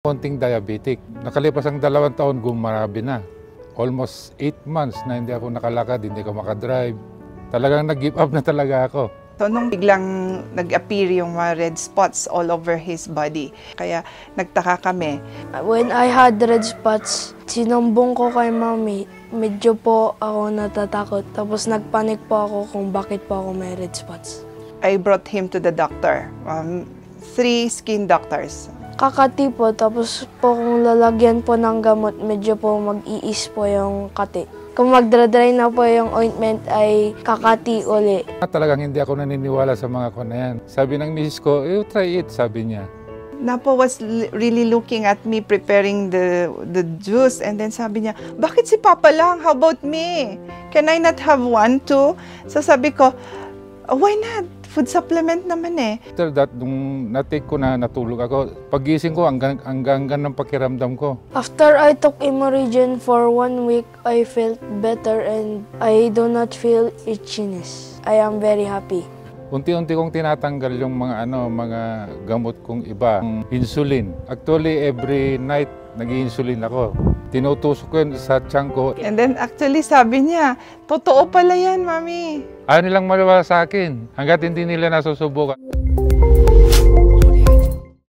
Konting diabetic. Nakalipas ang 2 taon, gumarabi na. Almost 8 months na hindi ako nakalakad, hindi ko makadrive. Talagang nag-give up na talaga ako. So, nung biglang nag-appear yung mga red spots all over his body, kaya nagtaka kami. When I had red spots, sinumbong ko kay mami. Medyo po ako natatakot. Tapos nagpanik po ako kung bakit po ako may red spots. I brought him to the doctor. 3 skin doctors. Kakati po, tapos po kung lalagyan po ng gamot, medyo po mag-iis po yung kati. Kung magdra-dry na po yung ointment ay kakati uli. Talagang hindi ako naniniwala sa mga na yan. Sabi ng misis ko, try it, sabi niya. Napo was really looking at me preparing the juice, and then sabi niya, bakit si Papa lang? How about me? Can I not have one too? So sabi ko, why not? Food supplement naman eh. After that, nung na-take ko na, natulog ako, pagising ko hanggang ng pakiramdam ko. After I took Imorigen for 1 week, I felt better and I do not feel itchiness. I am very happy. Unti-unti kong tinatanggal yung mga gamot kong iba, insulin. Actually, every night nag-insulin ako. Tinutusok ko yun sa tiyan ko. And then actually sabi niya, totoo pala yan, Mami. Ayaw nilang maniwala sa akin hanggat hindi nila nasusubukan.